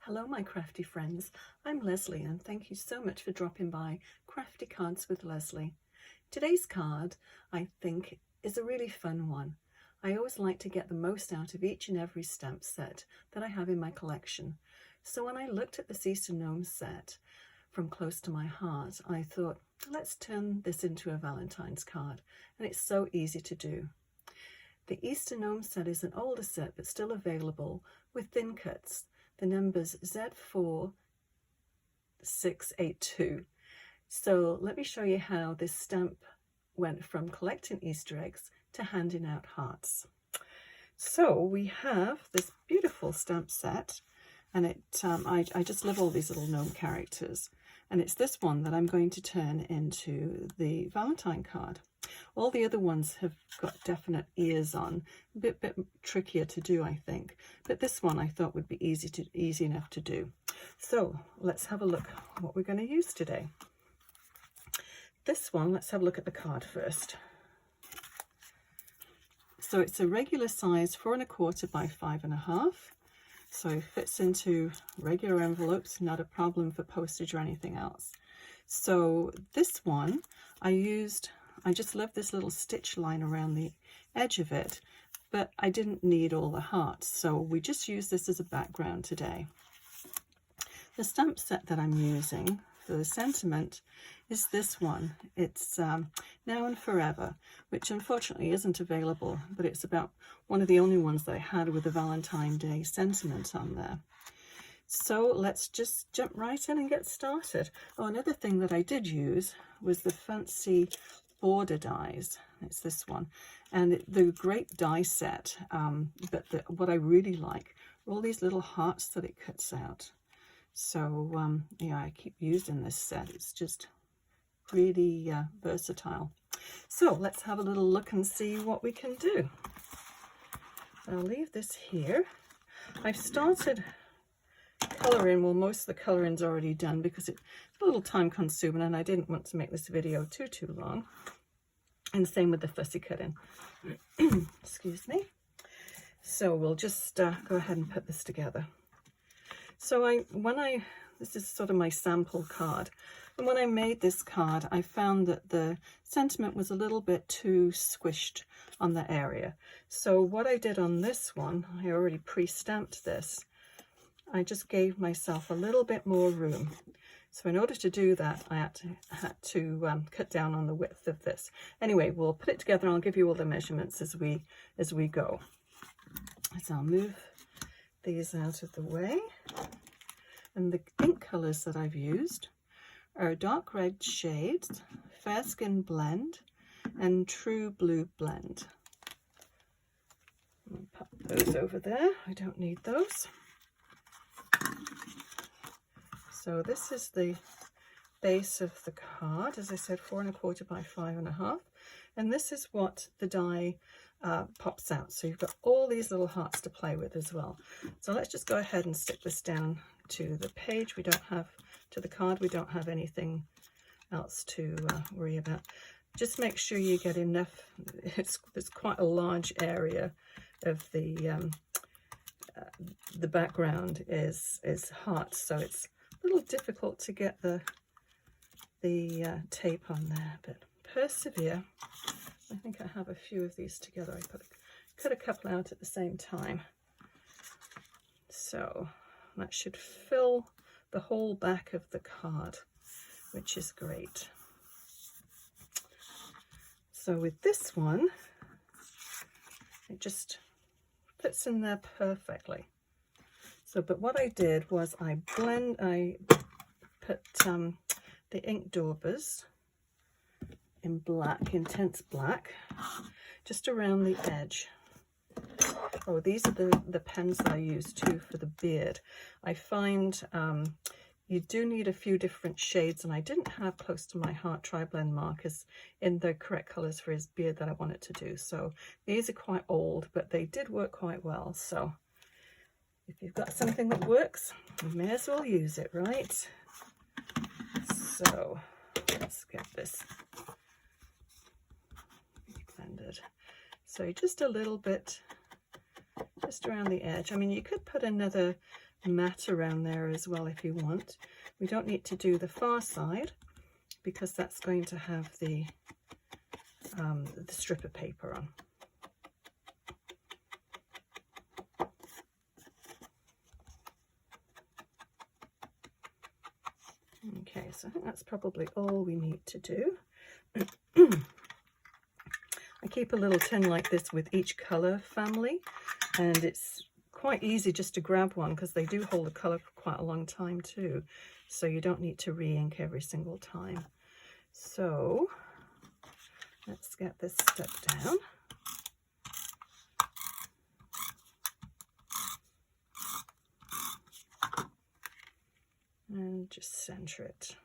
Hello my crafty friends, I'm Leslie and thank you so much for dropping by Crafty Cards with Leslie. Today's card I think is a really fun one. I always like to get the most out of each and every stamp set that I have in my collection. So when I looked at this Easter Gnome set from close to my heart, I thought let's turn this into a Valentine's card, and it's so easy to do. The Easter Gnome set is an older set but still available with thin cuts. The numbers Z4682. So let me show you how this stamp went from collecting Easter eggs to handing out hearts. So we have this beautiful stamp set, and I just love all these little gnome characters, and it's this one that I'm going to turn into the Valentine card. All the other ones have got definite ears on, a bit trickier to do, I think, but this one I thought would be easy enough to do. So let's have a look at what we're going to use today. This one, let's have a look at the card first. So it's a regular size 4 1/4 by 5 1/2, so it fits into regular envelopes, not a problem for postage or anything else. So this one I just love this little stitch line around the edge of it, but I didn't need all the hearts, so we just use this as a background today. The stamp set that I'm using for the sentiment is this one. It's Now and Forever, which unfortunately isn't available, but it's about one of the only ones that I had with the Valentine Day sentiment on there. So let's just jump right in and get started. Oh, another thing that I did use was the fancy border dies. It's this one, and the great die set, but what I really like are all these little hearts that it cuts out. So yeah, I keep using this set. It's just really versatile. So let's have a little look and see what we can do. I'll leave this here. I've started colouring. Well, most of the colouring's already done because it's a little time consuming and I didn't want to make this video too long. And same with the fussy cutting. Excuse me. So we'll just go ahead and put this together. So this is sort of my sample card, and when I made this card I found that the sentiment was a little bit too squished on the area. So what I did on this one, I already pre-stamped this, I just gave myself a little bit more room. So in order to do that, I had to cut down on the width of this. Anyway, we'll put it together and I'll give you all the measurements as we go. So I'll move these out of the way. And the ink colours that I've used are dark red shades, fair skin blend, and true blue blend. I'll pop those over there. I don't need those. So this is the base of the card, as I said, 4 1/4 by 5 1/2, and this is what the die pops out. So you've got all these little hearts to play with as well. So let's just go ahead and stick this down to the page. We don't have, to the card, we don't have anything else to worry about. Just make sure you get enough. It's quite a large area of the background is hearts, so it's a little difficult to get the tape on there, but persevere. I think I have a few of these together. I cut a couple out at the same time. So that should fill the whole back of the card, which is great. So with this one, it just fits in there perfectly. So, but what I did was I put the ink Daubers in black, intense black, just around the edge. Oh, these are the pens that I use too for the beard. I find you do need a few different shades, and I didn't have close to my heart tri-blend markers in the correct colours for his beard that I wanted to do. So these are quite old, but they did work quite well. So if you've got something that works, you may as well use it, right? So let's get this blended. So just a little bit, just around the edge. I mean, you could put another mat around there as well if you want. We don't need to do the far side because that's going to have the strip of paper on. Okay, so I think that's probably all we need to do. I keep a little tin like this with each colour family, and it's quite easy just to grab one because they do hold the colour for quite a long time too, so you don't need to re-ink every single time. So let's get this step down. And just center it.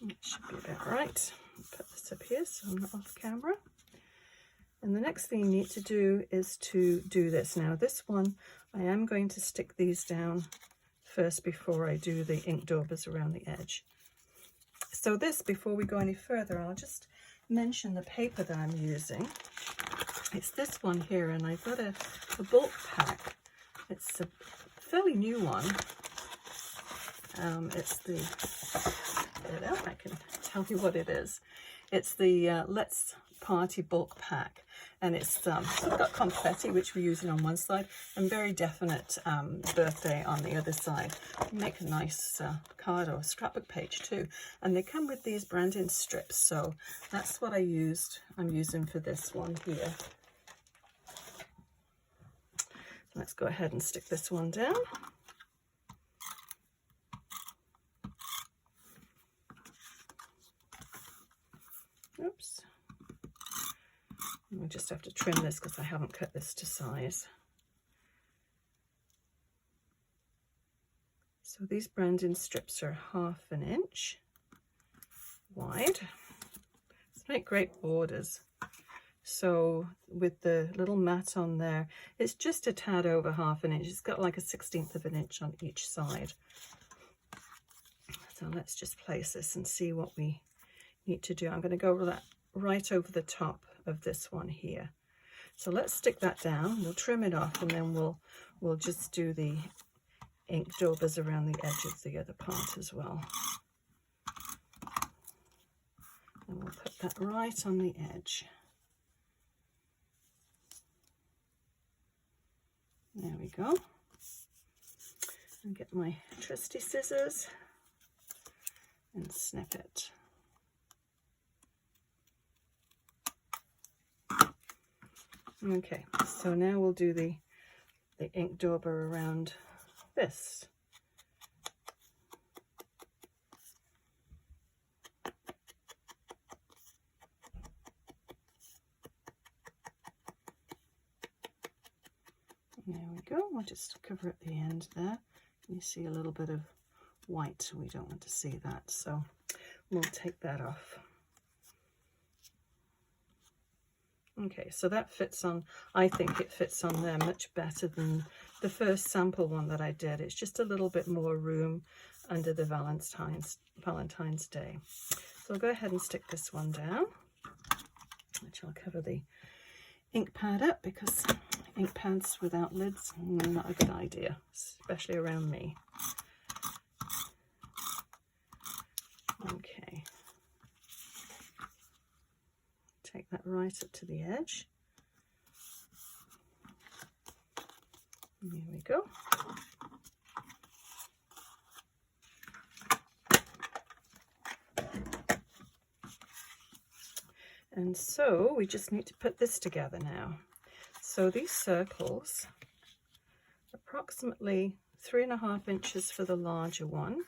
It should be about right. I'll put this up here so I'm not off camera. And the next thing you need to do is to do this. Now this one, I am going to stick these down first before I do the ink daubers around the edge. So this, before we go any further, I'll just mention the paper that I'm using. It's this one here, and I've got a bulk pack. It's a fairly new one. It's the, I can tell you what it is. It's the Let's Party bulk pack, and it's got confetti, which we're using on one side, and very definite birthday on the other side. Make a nice card or scrapbook page too. And they come with these branding strips, so that's what I'm using for this one here. Let's go ahead and stick this one down. Oops. We just have to trim this because I haven't cut this to size. So these branding strips are 1/2 inch wide. It's make great borders. So with the little mat on there, it's just a tad over 1/2 inch. It's got like a 1/16 of an inch on each side. So let's just place this and see what we need to do. I'm going to go over that right over the top of this one here. So let's stick that down. We'll trim it off, and then we'll just do the ink daubers around the edge of the other part as well. And we'll put that right on the edge. There we go. And get my trusty scissors and snip it. Okay, so now we'll do the ink dauber around this. There we go. We'll just cover at the end there. You see a little bit of white. We don't want to see that, so we'll take that off. Okay, so that fits on, I think it fits on there much better than the first sample one that I did. It's just a little bit more room under the Valentine's Day. So I'll go ahead and stick this one down, which I'll cover the ink pad up, because ink pads without lids, not a good idea, especially around me. Okay. Take that right up to the edge. There we go. And so we just need to put this together now. So these circles, approximately 3.5 inches for the larger one,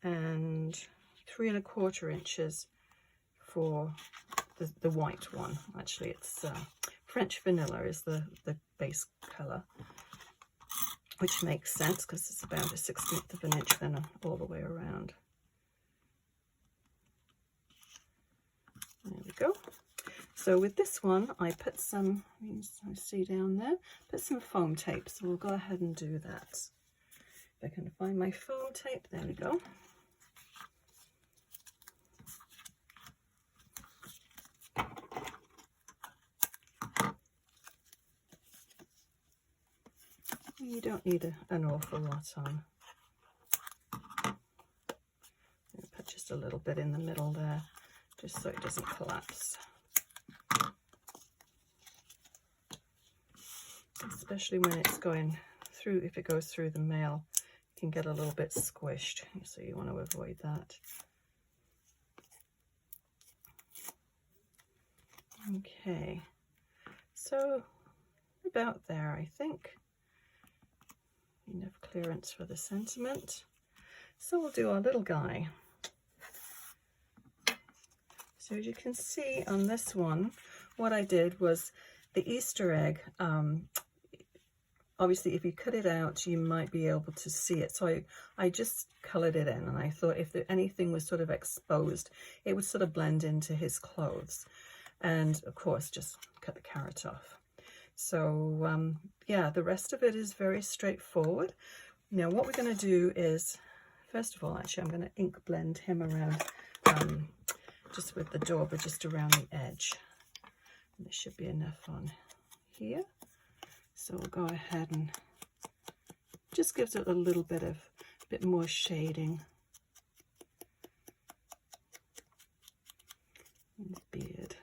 and 3¼ inches for the white one. Actually, it's French vanilla is the base color, which makes sense because it's about a 1/16 of an inch then all the way around. There we go. So with this one, I put some, I see down there, put some foam tape. So we'll go ahead and do that. If I can find my foam tape, there we go. You don't need an awful lot on. Put just a little bit in the middle there, just so it doesn't collapse. Especially when it's going through, if it goes through the mail, it can get a little bit squished, so you want to avoid that. Okay, so about there, I think. Enough clearance for the sentiment. So we'll do our little guy. So as you can see on this one, what I did was the Easter egg, obviously if you cut it out you might be able to see it, so I just colored it in, and I thought if anything was sort of exposed it would sort of blend into his clothes, and of course just cut the carrot off. So yeah, the rest of it is very straightforward. Now what we're going to do is, first of all, actually I'm going to ink blend him around just with the dauber just around the edge. And there should be enough on here. So we'll go ahead and just gives it a little bit more shading. His beard.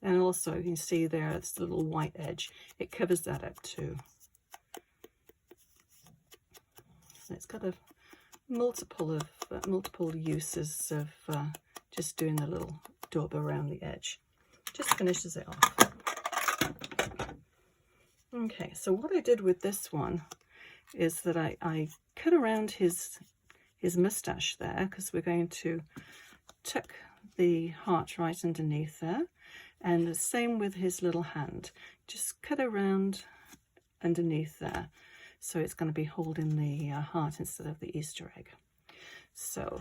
And also you can see there this little white edge, it covers that up too. So it's got a multiple uses of just doing the little dauber around the edge. Just finishes it off. Okay, so what I did with this one is that I cut around his mustache there, because we're going to tuck the heart right underneath there, and the same with his little hand. Just cut around underneath there, so it's going to be holding the heart instead of the Easter egg. So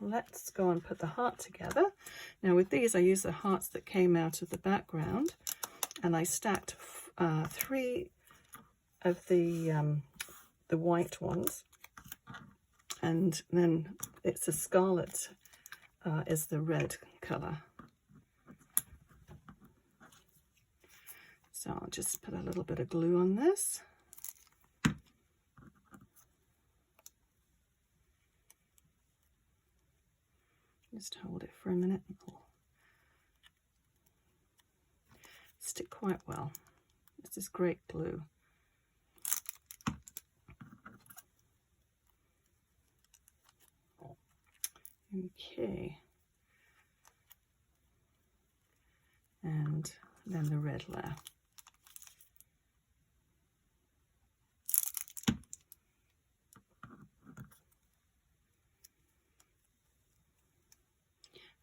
let's go and put the heart together. Now with these I used the hearts that came out of the background, and I stacked 3 of the white ones, and then it's a Scarlet is the red color. So I'll just put a little bit of glue on this. Just hold it for a minute. It'll stick quite well. This is great glue. Okay. And then the red layer.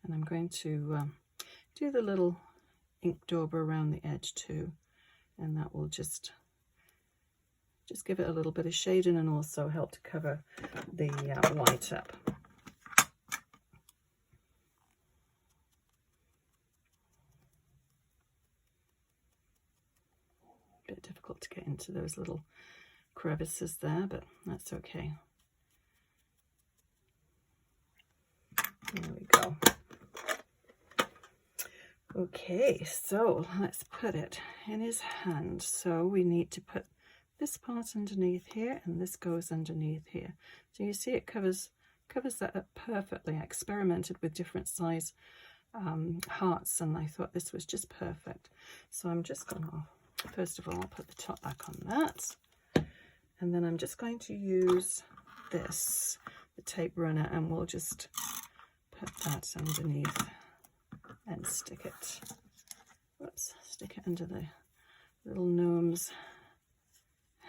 And I'm going to do the little ink dauber around the edge too, and that will just give it a little bit of shading and also help to cover the white up. A bit difficult to get into those little crevices there, but that's okay. There we go. Okay, so let's put it in his hand. So we need to put this part underneath here, and this goes underneath here. So you see it covers that up perfectly. I experimented with different size hearts, and I thought this was just perfect. So I'm just going to, first of all, I'll put the top back on that, and then I'm just going to use this, the tape runner, and we'll just put that underneath and stick it, whoops, stick it under the little gnome's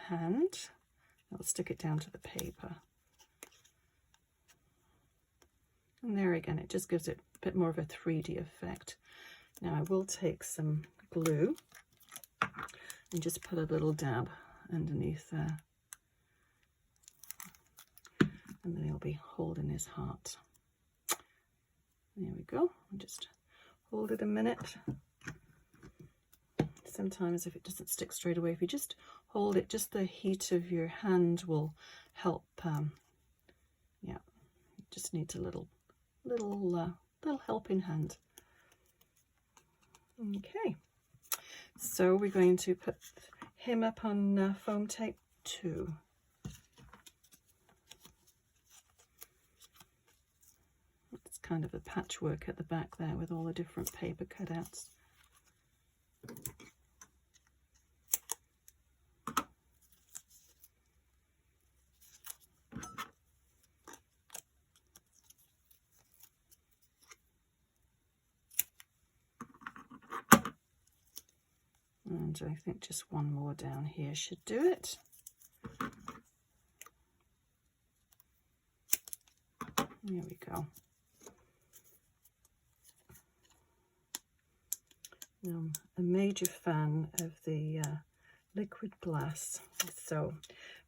hand. I'll stick it down to the paper. And there again, it just gives it a bit more of a 3D effect. Now I will take some glue and just put a little dab underneath there. And then he'll be holding his heart. There we go. I'll just hold it a minute. Sometimes if it doesn't stick straight away, if you just hold it, just the heat of your hand will help. Yeah, just needs a little helping hand. Okay, so we're going to put him up on foam tape too. It's kind of a patchwork at the back there with all the different paper cutouts. And I think just one more down here should do it. There we go. Now, I'm a major fan of the liquid glass, so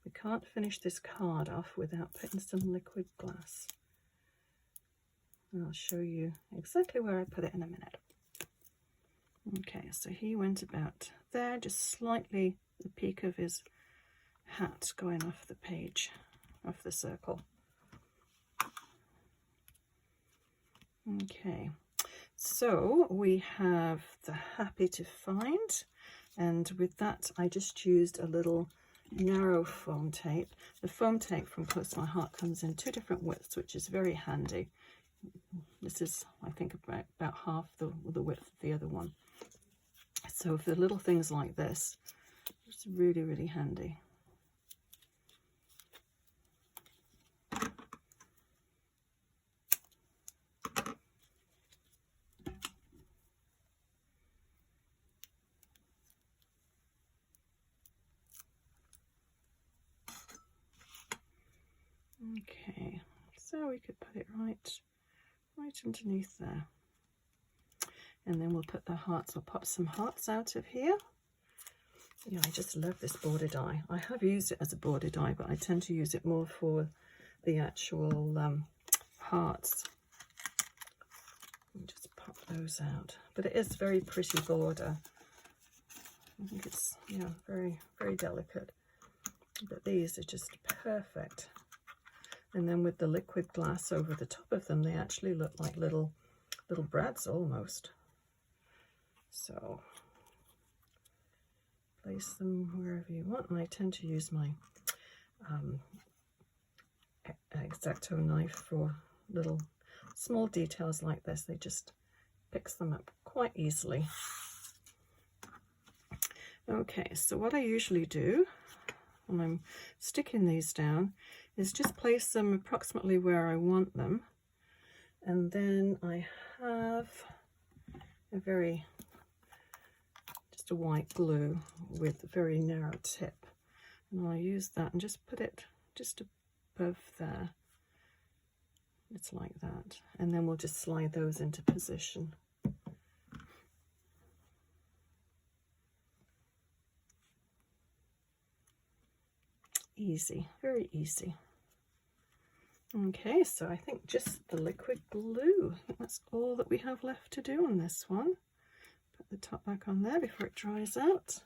we can't finish this card off without putting some liquid glass. And I'll show you exactly where I put it in a minute. Okay, so he went about there, just slightly the peak of his hat going off the page, off the circle. Okay, so we have the happy to find, and with that I just used a little narrow foam tape. The foam tape from Close to My Heart comes in 2 different widths, which is very handy. This is, I think, about half the width of the other one. So for little things like this, it's really, really handy. Okay, so we could put it right underneath there. And then we'll put the hearts, we'll pop some hearts out of here. Yeah, I just love this border die. I have used it as a border die, but I tend to use it more for the actual hearts. Just pop those out. But it is very pretty border. I think it's, yeah, very, very delicate. But these are just perfect. And then with the liquid glass over the top of them, they actually look like little brads almost. So place them wherever you want, and I tend to use my X-Acto knife for little small details like this. They just picks them up quite easily. Okay, so what I usually do when I'm sticking these down is just place them approximately where I want them, and then I have just a white glue with a very narrow tip, and I'll use that and just put it just above there. It's like that, and then we'll just slide those into position. Easy, very easy. Okay, so I think just the liquid glue, I think that's all that we have left to do on this one. Put the top back on there before it dries out.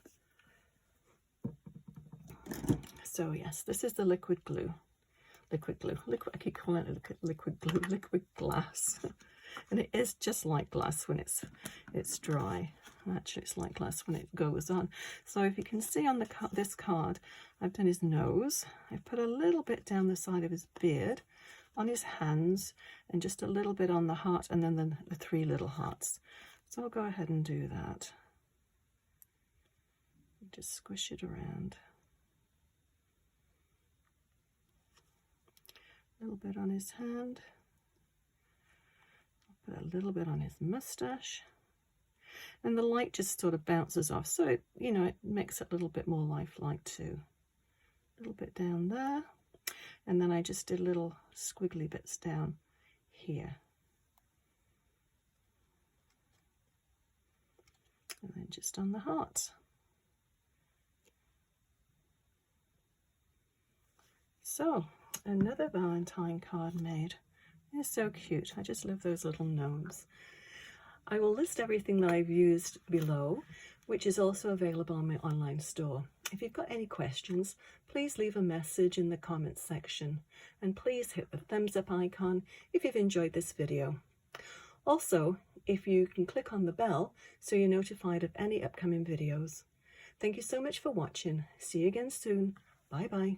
So yes, this is the liquid glue. I keep calling it liquid glue, liquid glass. And it is just like glass when it's dry. Actually, it's like glass when it goes on. So if you can see on this card, I've done his nose. I've put a little bit down the side of his beard, on his hands, and just a little bit on the heart, and then the 3 little hearts. So I'll go ahead and do that. Just squish it around. A little bit on his hand. I'll put a little bit on his mustache. And the light just sort of bounces off, so it, you know, it makes it a little bit more lifelike too. A little bit down there, and then I just did little squiggly bits down here. And then just on the heart. So, another Valentine card made. They're so cute. I just love those little gnomes. I will list everything that I've used below, which is also available on my online store. If you've got any questions, please leave a message in the comments section, and please hit the thumbs up icon if you've enjoyed this video. Also, if you can click on the bell so you're notified of any upcoming videos. Thank you so much for watching. See you again soon. Bye bye.